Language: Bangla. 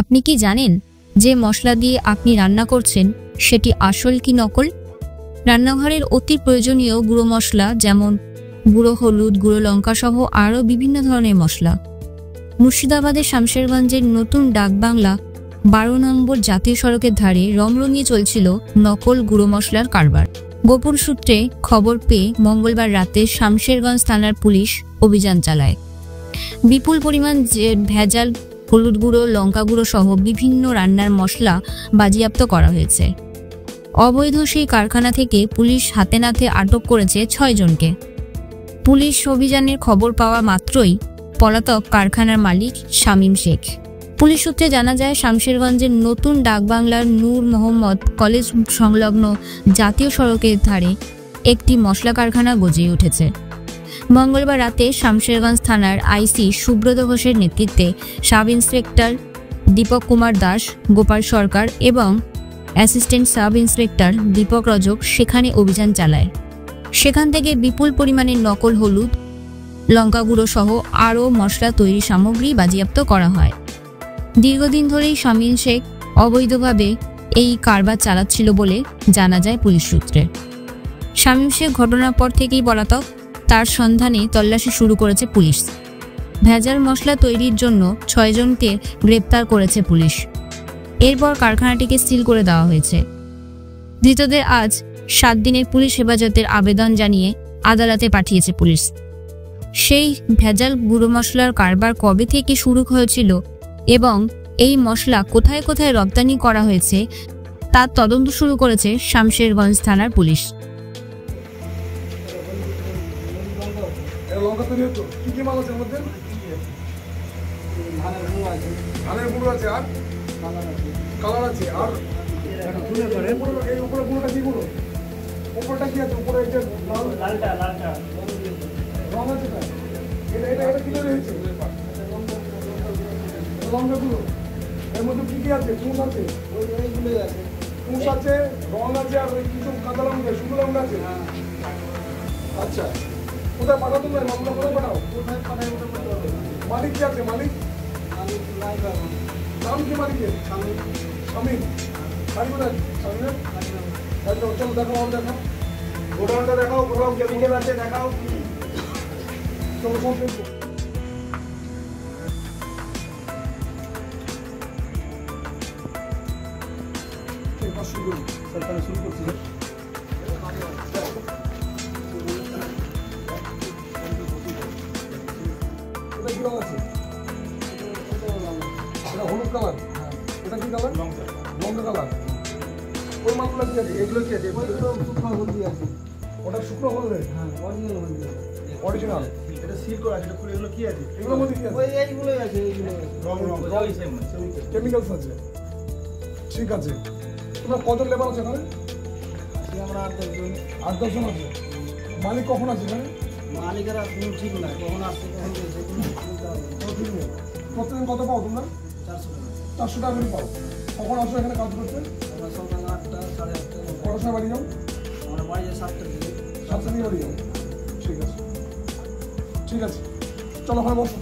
আপনি কি জানেন যে মশলা দিয়ে আপনি রান্না করছেন সেটি আসল কি নকল? রান্নাঘরের অতি প্রয়োজনীয় গুঁড়ো মশলা যেমন গুঁড়ো হলুদ, গুঁড়ো লঙ্কা সহ আরও বিভিন্ন ধরনের মশলা। মুর্শিদাবাদের শামশেরগঞ্জের নতুন ডাকবাংলা 12 নম্বর জাতীয় সড়কের ধারে রমরমিয়ে চলছিল নকল গুঁড়ো মশলার কারবার। গোপন সূত্রে খবর পেয়ে মঙ্গলবার রাতে শামশেরগঞ্জ থানার পুলিশ অভিযান চালায়। বিপুল পরিমাণ ভেজাল হলুদ গুঁড়ো, লঙ্কা গুঁড়ো সহ বিভিন্ন রান্নার মশলা বাজেয়াপ্ত করা হয়েছে। অবৈধ সেই কারখানা থেকে পুলিশ হাতে নাতে আটক করেছে 6 জনকে। পুলিশ অভিযানের খবর পাওয়া মাত্রই পলাতক কারখানার মালিক শামীম শেখ। পুলিশ সূত্রে জানা যায়, শামশেরগঞ্জের নতুন ডাকবাংলার নূর মোহাম্মদ কলেজ সংলগ্ন জাতীয় সড়কের ধারে একটি মশলা কারখানা গজিয়ে উঠেছে। মঙ্গলবার রাতে শামশেরগঞ্জ থানার আইসি সুব্রত ঘোষের নেতৃত্বে সাব ইন্সপেক্টর দীপক কুমার দাস, গোপাল সরকার এবং assistant sub inspector Dipak Rajak সেখানে অভিযান চালায়। সেখান থেকে বিপুল পরিমাণে নকল হলুদ, লঙ্কা গুঁড়ো সহ আরও মশলা তৈরি সামগ্রী বাজেয়াপ্ত করা হয়। দীর্ঘদিন ধরেই শামীম শেখ অবৈধভাবে এই কারবার চালাচ্ছিল বলে জানা যায় পুলিশ সূত্রে। শামীম শেখ ঘটনার পর থেকেই পলাতক, তার সন্ধানে তল্লাশি শুরু করেছে পুলিশ। ভেজাল মশলা তৈরির জন্য 6 জনকে গ্রেপ্তার করেছে পুলিশ। এরপর কারখানাটিকে সিল করে দেওয়া হয়েছে। ধৃতদের আজ 7 দিনের পুলিশ হেফাজতের আবেদন জানিয়ে আদালতে পাঠিয়েছে পুলিশ। সেই ভেজাল গুঁড়ো মশলার কারবার কবে থেকে শুরু হয়েছিল এবং এই মশলা কোথায় কোথায় রপ্তানি করা হয়েছে তার তদন্ত শুরু করেছে শামশেরগঞ্জ থানার পুলিশ। এর মধ্যে কি কি আছে? চুন আছে, তুষ আছে, রং আছে, আর কিছু কাঁচা লঙ্কা, শুকনো লঙ্কা আছে। আচ্ছা, কোথায় পাঠাও তুমি? মামলা কোথায় পাঠাও? মালিক কি আছে? মালিক নাম কি মালিকের? শামীম। বাড়ি কোথায় শামীমের? চলো দেখাও, দেখাও গোডাউনটা, দেখাও গোডাউন কেমিক্যাল আছে, দেখাও। চলো সব দেখবো। সরকার শুরু করছে। এটা কি রং আছে? এটা হলুদ কালার। এটা কি কালার? লঙ্কা কালার। ওই মালগুলো কি আছে? এগুলো কি আছে? শুকনো হলদি আছে। ওটা শুকনো হলদি? হ্যাঁ, অরিজিনাল হলদি। অরিজিনাল। এটা সিল করা আছে। এটা খুলে এগুলো কি আছে? এগুলোর মধ্যে কি আছে? ওই এইগুলোই আছে, এইগুলো রং কেমিক্যালস আছে। ঠিক আছে। তোমরা কজন লেবার আছে এখানে? আমরা 8-10 জন আছে। মালিক কখন আছে এখানে? মালিকেরা ঠিক না, কখন আসছে কখন গেছে ঠিক নেই। প্রতিদিন কত পাও তোমরা? 400 টাকা করে পাও। কখন আসো এখানে কাজ করতে? আমরা সকাল 8টা, 8:30। কটার সময় বাড়ি যাও? আমরা বাড়ি যাই 7টার দিকে। 7টার দিকে বাড়ি যাও। ঠিক আছে, ঠিক আছে, চলো ওখানে বসো।